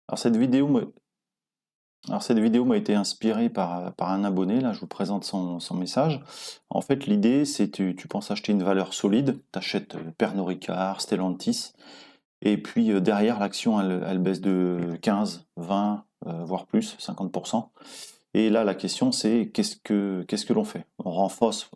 Alors cette vidéo m'a été inspirée par un abonné, là je vous présente son message. En fait l'idée c'est que tu penses acheter une valeur solide, tu achètes Pernod Ricard, Stellantis, et puis derrière l'action elle baisse de 15, 20, voire plus, 50%. Et là la question c'est qu'est-ce que l'on fait? On renforce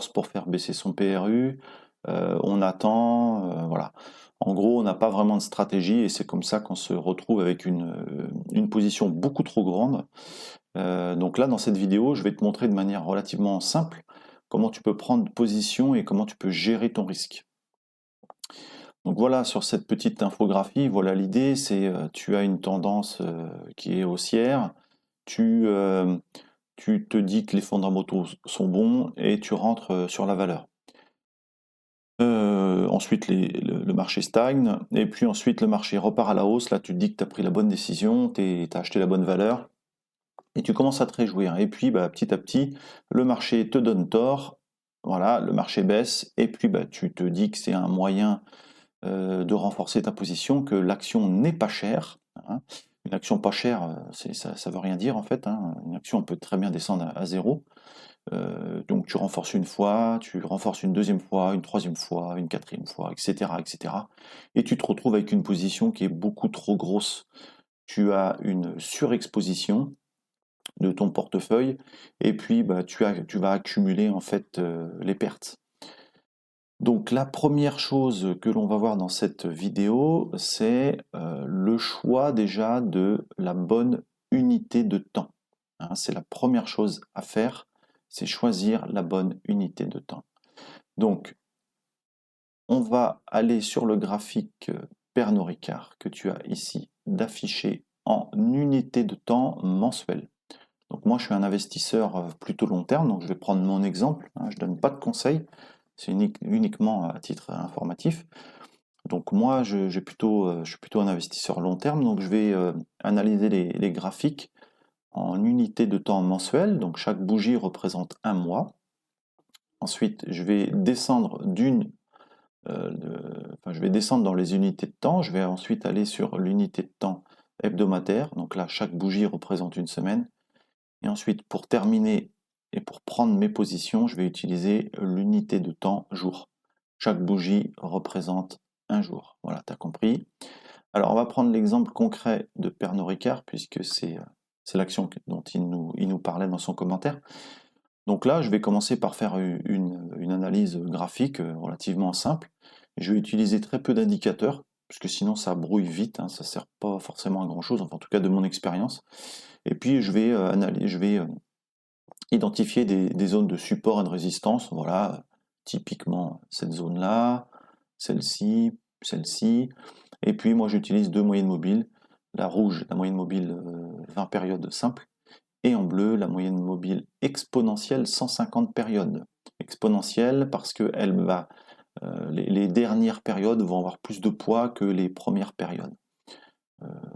pour faire baisser son PRU, on attend, voilà. En gros, on n'a pas vraiment de stratégie et c'est comme ça qu'on se retrouve avec une position beaucoup trop grande. Donc là, dans cette vidéo, je vais te montrer de manière relativement simple comment tu peux prendre position et comment tu peux gérer ton risque. Donc voilà, sur cette petite infographie, voilà l'idée, c'est tu as une tendance qui est haussière, tu, euh, tu te dis que les fondamentaux sont bons et tu rentres sur la valeur. Ensuite, le marché stagne, et puis ensuite le marché repart à la hausse. Là, tu te dis que tu as pris la bonne décision, tu as acheté la bonne valeur, et tu commences à te réjouir. Et puis, bah, petit à petit, le marché te donne tort. Voilà, le marché baisse, et puis bah, tu te dis que c'est un moyen de renforcer ta position, que l'action n'est pas chère, hein. Une action pas chère, ça veut rien dire en fait, hein. Une action peut très bien descendre à zéro. Donc tu renforces une fois, tu renforces une deuxième fois, une troisième fois, une quatrième fois, etc., etc. Et tu te retrouves avec une position qui est beaucoup trop grosse. Tu as une surexposition de ton portefeuille et puis bah, tu vas accumuler en fait les pertes. Donc la première chose que l'on va voir dans cette vidéo, c'est le choix déjà de la bonne unité de temps, hein. C'est la première chose à faire, c'est choisir la bonne unité de temps. Donc on va aller sur le graphique Pernod Ricard que tu as ici d'afficher en unité de temps mensuelle. Donc moi je suis un investisseur plutôt long terme, donc je vais prendre mon exemple, hein, je ne donne pas de conseils, c'est uniquement à titre informatif. Donc moi, je suis plutôt un investisseur long terme, donc je vais analyser les graphiques en unités de temps mensuelles, donc chaque bougie représente un mois. Ensuite, je vais descendre je vais descendre dans les unités de temps, je vais ensuite aller sur l'unité de temps hebdomadaire, donc là, chaque bougie représente une semaine. Et ensuite, pour terminer et pour prendre mes positions, je vais utiliser l'unité de temps jour. Chaque bougie représente un jour. Voilà, tu as compris. Alors, on va prendre l'exemple concret de Pernod Ricard, puisque c'est l'action dont il nous parlait dans son commentaire. Donc là, je vais commencer par faire une analyse graphique relativement simple. Je vais utiliser très peu d'indicateurs, parce que sinon ça brouille vite, hein, ça ne sert pas forcément à grand-chose, enfin, en tout cas de mon expérience. Et puis je vais identifier des zones de support et de résistance, voilà, typiquement cette zone-là, celle-ci, celle-ci. Et puis moi j'utilise deux moyennes mobiles, la rouge, la moyenne mobile 20 périodes simples, et en bleu, la moyenne mobile exponentielle 150 périodes. Exponentielle parce que les dernières périodes vont avoir plus de poids que les premières périodes.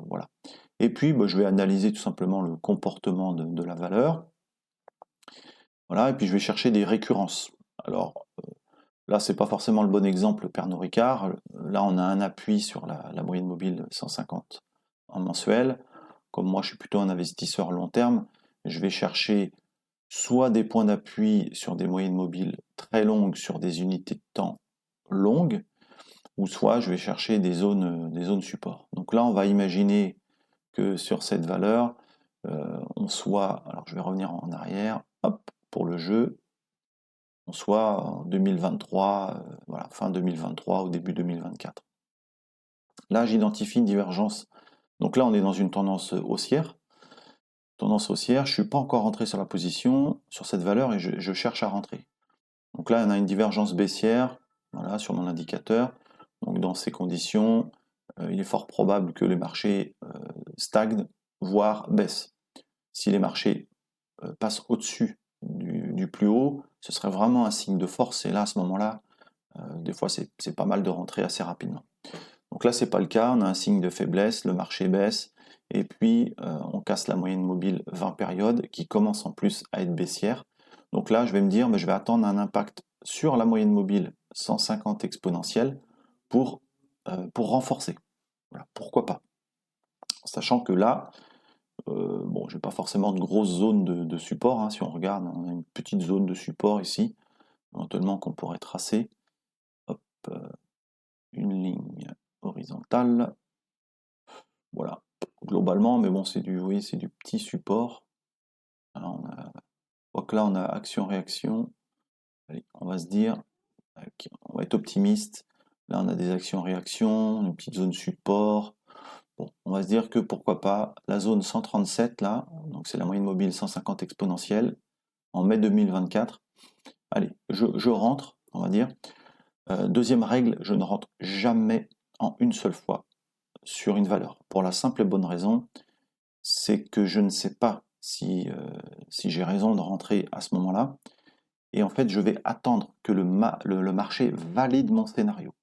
Voilà. Et puis bah, je vais analyser tout simplement le comportement de la valeur. Voilà, et puis je vais chercher des récurrences. Alors là, c'est pas forcément le bon exemple Pernod Ricard. Là, on a un appui sur la moyenne mobile 150 en mensuel. Comme moi, je suis plutôt un investisseur long terme, je vais chercher soit des points d'appui sur des moyennes mobiles très longues sur des unités de temps longues, ou soit je vais chercher des zones support. Donc là, on va imaginer que sur cette valeur, on soit, alors je vais revenir en arrière, hop, pour le jeu, on soit en 2023, voilà, fin 2023 ou début 2024. Là, j'identifie une divergence. Donc là, on est dans une tendance haussière. Tendance haussière, je ne suis pas encore rentré sur la position, sur cette valeur, et je cherche à rentrer. Donc là, on a une divergence baissière, voilà, sur mon indicateur. Donc dans ces conditions, il est fort probable que les marchés stagnent, voire baissent. Si les marchés passent au-dessus du plus haut, ce serait vraiment un signe de force, et là, à ce moment-là, des fois, c'est pas mal de rentrer assez rapidement. Donc là, c'est pas le cas, on a un signe de faiblesse, le marché baisse, et puis on casse la moyenne mobile 20 périodes, qui commence en plus à être baissière. Donc là, je vais me dire, mais je vais attendre un impact sur la moyenne mobile 150 exponentielle pour renforcer. Voilà, pourquoi pas. Sachant que là, bon, j'ai pas forcément de grosse zone de support, hein. Si on regarde, on a une petite zone de support ici, éventuellement qu'on pourrait tracer. Hop, une ligne horizontale. Voilà, globalement, mais bon, c'est du, oui, c'est du petit support. Alors, donc là, on a action-réaction. Allez, on va se dire, on va être optimiste. Là, on a des actions-réactions, une petite zone support. Bon, on va se dire que pourquoi pas la zone 137 là, donc c'est la moyenne mobile 150 exponentielle en mai 2024. Allez, je rentre, on va dire. Deuxième règle, je ne rentre jamais en une seule fois sur une valeur. Pour la simple et bonne raison, c'est que je ne sais pas si j'ai raison de rentrer à ce moment-là. Et en fait, je vais attendre que le marché valide mon scénario.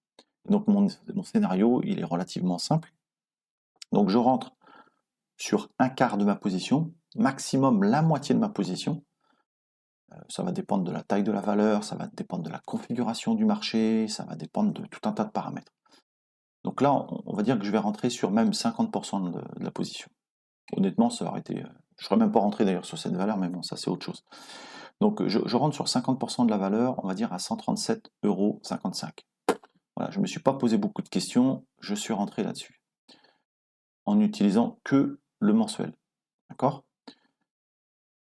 Donc mon scénario, il est relativement simple. Donc je rentre sur un quart de ma position, maximum la moitié de ma position. Ça va dépendre de la taille de la valeur, ça va dépendre de la configuration du marché, ça va dépendre de tout un tas de paramètres. Donc là, on va dire que je vais rentrer sur même 50% de la position. Honnêtement, ça aurait été... Je ne serais même pas rentré d'ailleurs sur cette valeur, mais bon, ça c'est autre chose. Donc je rentre sur 50% de la valeur, on va dire à 137,55 €. Voilà, je ne me suis pas posé beaucoup de questions, je suis rentré là-dessus. En n'utilisant que le mensuel. D'accord?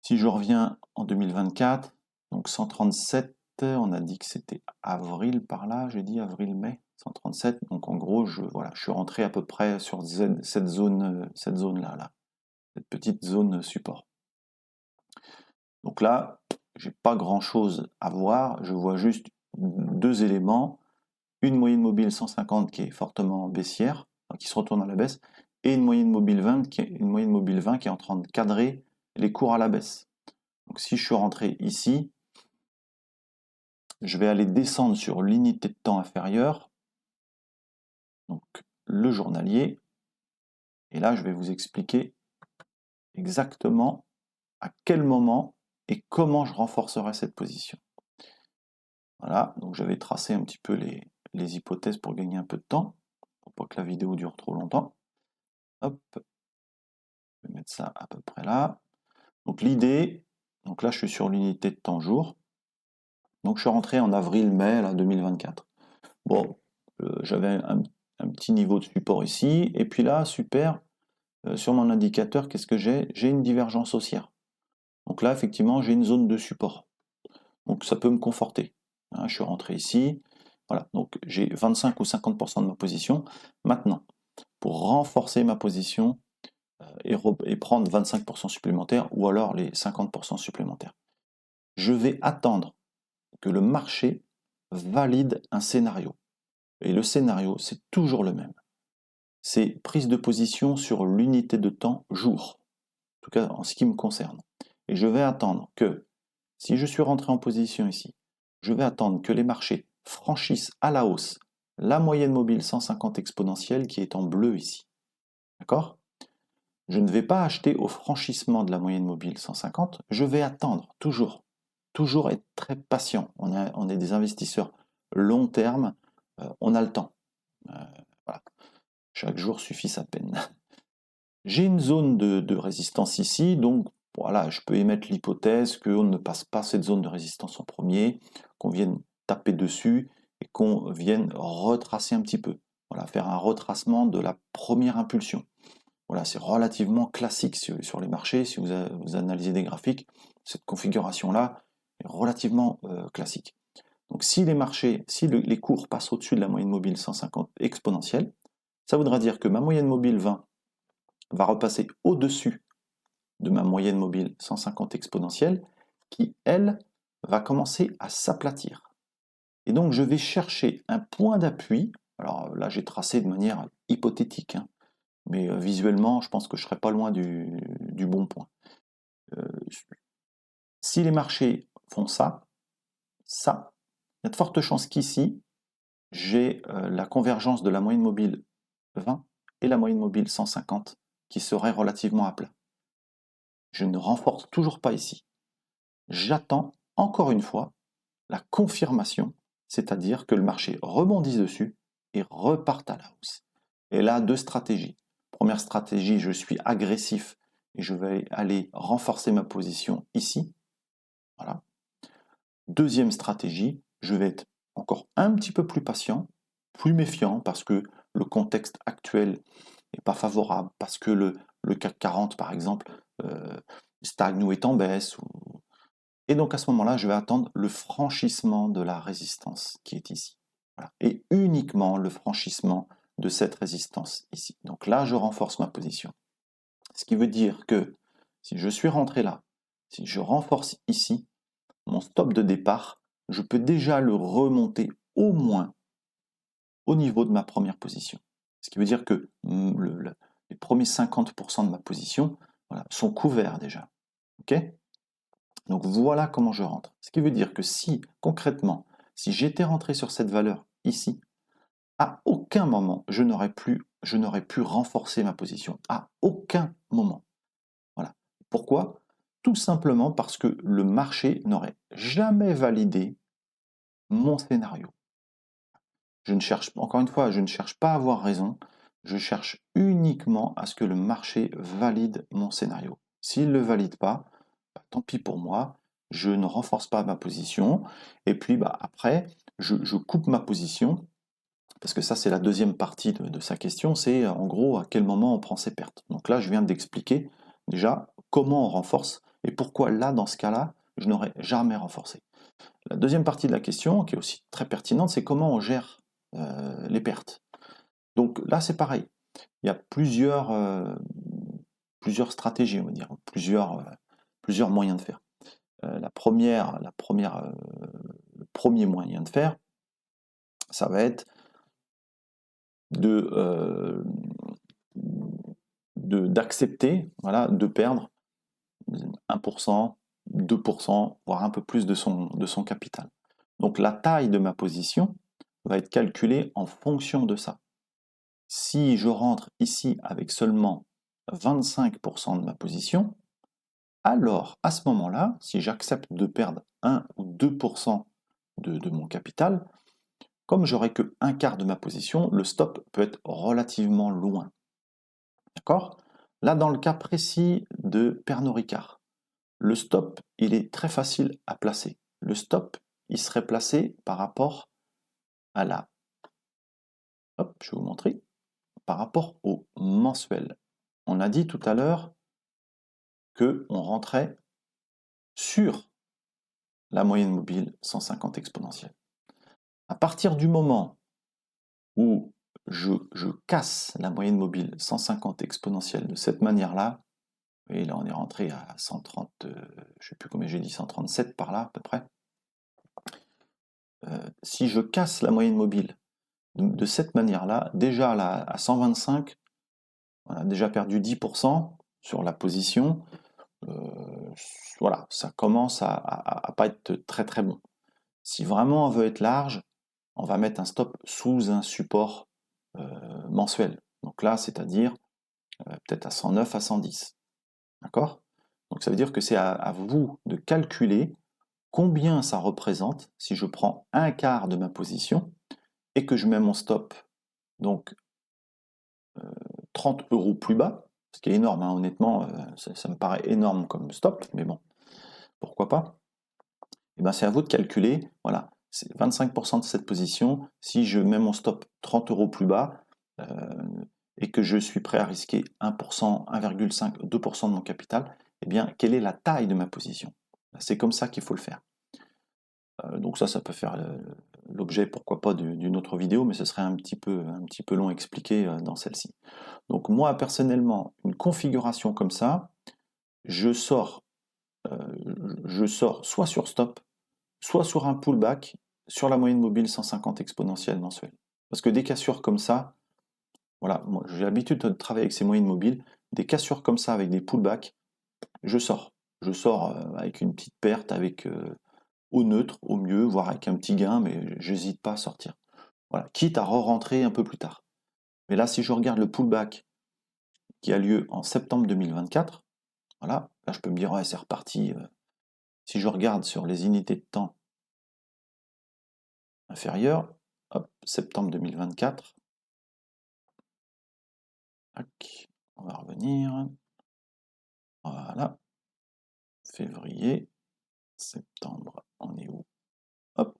Si je reviens en 2024, donc 137, on a dit que c'était avril par là, j'ai dit avril-mai, 137. Donc en gros, voilà, je suis rentré à peu près sur cette zone-là, cette petite zone support. Donc là, j'ai pas grand-chose à voir, je vois juste deux éléments, une moyenne mobile 150 qui est fortement baissière, qui se retourne à la baisse, et une moyenne mobile 20 qui est en train de cadrer les cours à la baisse. Donc si je suis rentré ici, je vais aller descendre sur l'unité de temps inférieure, donc le journalier, et là je vais vous expliquer exactement à quel moment et comment je renforcerai cette position. Voilà, donc j'avais tracé un petit peu les hypothèses pour gagner un peu de temps, pour pas que la vidéo dure trop longtemps. Hop, je vais mettre ça à peu près là. Donc l'idée, donc là je suis sur l'unité de temps jour, donc je suis rentré en avril-mai 2024. Bon, j'avais un petit niveau de support ici, et puis là, super, sur mon indicateur, qu'est-ce que j'ai? J'ai une divergence haussière. Donc là, effectivement, j'ai une zone de support. Donc ça peut me conforter. Hein, je suis rentré ici, voilà, donc j'ai 25 ou 50% de ma position. Maintenant, pour renforcer ma position et prendre 25% supplémentaires, ou alors les 50% supplémentaires, je vais attendre que le marché valide un scénario. Et le scénario, c'est toujours le même. C'est prise de position sur l'unité de temps jour, en tout cas en ce qui me concerne. Et je vais attendre que, si je suis rentré en position ici, je vais attendre que les marchés franchissent à la hausse la moyenne mobile 150 exponentielle qui est en bleu ici. D'accord? Je ne vais pas acheter au franchissement de la moyenne mobile 150, je vais attendre, toujours être très patient. On est des investisseurs long terme, on a le temps. Voilà. Chaque jour suffit sa peine. J'ai une zone de résistance ici, donc voilà, je peux émettre l'hypothèse qu'on ne passe pas cette zone de résistance en premier, qu'on vienne taper dessus et qu'on vienne retracer un petit peu. Voilà, faire un retracement de la première impulsion. Voilà, c'est relativement classique sur les marchés. Si vous analysez des graphiques, cette configuration-là est relativement classique. Donc si les marchés, si les cours passent au-dessus de la moyenne mobile 150 exponentielle, ça voudra dire que ma moyenne mobile 20 va repasser au-dessus de ma moyenne mobile 150 exponentielle, qui, elle, va commencer à s'aplatir. Et donc je vais chercher un point d'appui. Alors là, j'ai tracé de manière hypothétique, hein, mais visuellement, je pense que je ne serai pas loin du bon point. Si les marchés font ça, il y a de fortes chances qu'ici, j'ai la convergence de la moyenne mobile 20 et la moyenne mobile 150 qui serait relativement à plat. Je ne renforce toujours pas ici. J'attends encore une fois la confirmation, c'est-à-dire que le marché rebondisse dessus et reparte à la hausse. Et là, deux stratégies. Première stratégie, je suis agressif et je vais aller renforcer ma position ici. Voilà. Deuxième stratégie, je vais être encore un petit peu plus patient, plus méfiant parce que le contexte actuel n'est pas favorable, parce que le CAC 40 par exemple stagne ou est en baisse. Et donc à ce moment-là, je vais attendre le franchissement de la résistance qui est ici. Voilà. Et uniquement le franchissement de cette résistance ici. Donc là, je renforce ma position. Ce qui veut dire que si je suis rentré là, si je renforce ici, mon stop de départ, je peux déjà le remonter au moins au niveau de ma première position. Ce qui veut dire que les premiers 50% de ma position sont couverts déjà. Ok ? Donc voilà comment je rentre. Ce qui veut dire que si, concrètement, si j'étais rentré sur cette valeur ici, à aucun moment je n'aurais pu renforcer ma position. À aucun moment. Voilà. Pourquoi ? Tout simplement parce que le marché n'aurait jamais validé mon scénario. Je ne cherche, encore une fois, je ne cherche pas à avoir raison, je cherche uniquement à ce que le marché valide mon scénario. S'il ne le valide pas, tant pis pour moi, je ne renforce pas ma position, et puis après, je coupe ma position, parce que ça c'est la deuxième partie de sa question, c'est en gros à quel moment on prend ses pertes. Donc là, je viens d'expliquer déjà comment on renforce, et pourquoi là, dans ce cas-là, je n'aurais jamais renforcé. La deuxième partie de la question, qui est aussi très pertinente, c'est comment on gère les pertes. Donc là, c'est pareil. Il y a plusieurs stratégies, on va dire, plusieurs moyens de faire. Le premier moyen de faire, ça va être d'accepter de perdre 1%, 2%, voire un peu plus de son capital. Donc la taille de ma position va être calculée en fonction de ça. Si je rentre ici avec seulement 25% de ma position, alors à ce moment-là, si j'accepte de perdre 1 ou 2% de mon capital, comme j'aurai que un quart de ma position, le stop peut être relativement loin. D'accord ? Là, dans le cas précis de Pernod Ricard, le stop, il est très facile à placer. Le stop, il serait placé par rapport à la... Hop, je vais vous montrer. Par rapport au mensuel. On a dit tout à l'heure qu'on rentrait sur la moyenne mobile 150 exponentielle. À partir du moment où je casse la moyenne mobile 150 exponentielle de cette manière-là, et là on est rentré à 130, je ne sais plus combien j'ai dit, 137 par là à peu près. Si je casse la moyenne mobile de cette manière-là, déjà là, à 125, on a déjà perdu 10% sur la position. Voilà, ça commence à pas être très très bon. Si vraiment on veut être large, on va mettre un stop sous un support mensuel. Donc là, c'est-à-dire peut-être à 109, à 110. D'accord ? Donc ça veut dire que c'est à vous de calculer combien ça représente si je prends un quart de ma position et que je mets mon stop, donc 30 € plus bas, ce qui est énorme, hein, honnêtement, ça me paraît énorme comme stop, mais bon, pourquoi pas. Et ben c'est à vous de calculer, voilà, c'est 25% de cette position, si je mets mon stop 30 € plus bas, et que je suis prêt à risquer 1%, 1,5, 2% de mon capital, eh bien, quelle est la taille de ma position? C'est comme ça qu'il faut le faire. Donc ça peut faire l'objet, pourquoi pas, d'une autre vidéo, mais ce serait un petit peu long à expliquer dans celle-ci. Donc moi, personnellement, une configuration comme ça, je sors soit sur stop, soit sur un pullback sur la moyenne mobile 150 exponentielle mensuelle. Parce que des cassures comme ça, voilà, moi j'ai l'habitude de travailler avec ces moyennes mobiles, des cassures comme ça avec des pullbacks, je sors. Je sors avec une petite perte, avec au neutre, au mieux, voire avec un petit gain, mais j'hésite pas à sortir. Voilà, quitte à re-rentrer un peu plus tard. Mais là, si je regarde le pullback qui a lieu en septembre 2024, voilà, là je peux me dire, ouais, c'est reparti. Si je regarde sur les unités de temps inférieures, hop, septembre 2024, Tac, on va revenir. Voilà. Février, septembre, on est où? Hop.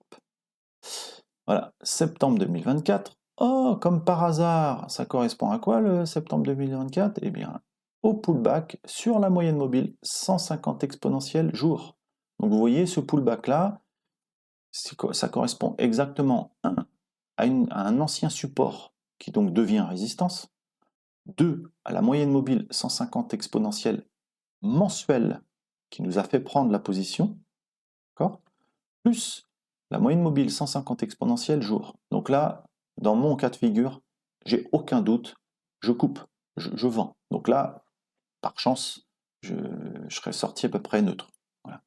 Voilà, septembre 2024. Oh, comme par hasard, ça correspond à quoi le septembre 2024? Eh bien, au pullback sur la moyenne mobile, 150 exponentielles jour. Donc vous voyez, ce pullback-là, ça correspond exactement, à un ancien support qui donc devient résistance, 2, à la moyenne mobile 150 exponentielle mensuelle qui nous a fait prendre la position, d'accord, plus la moyenne mobile 150 exponentielle jour. Donc là, dans mon cas de figure, j'ai aucun doute, je coupe, je vends. Donc là, par chance, je serais sorti à peu près neutre. Voilà.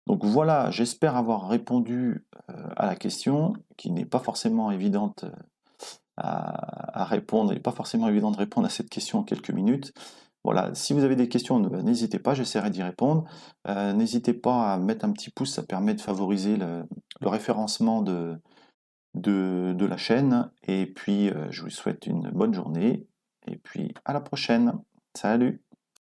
Donc voilà, j'espère avoir répondu à la question, qui n'est pas forcément évidente à répondre, et pas forcément évident de répondre à cette question en quelques minutes. Voilà, si vous avez des questions, n'hésitez pas, j'essaierai d'y répondre. N'hésitez pas à mettre un petit pouce, ça permet de favoriser le référencement de la chaîne. Et puis, je vous souhaite une bonne journée. Et puis, à la prochaine. Salut!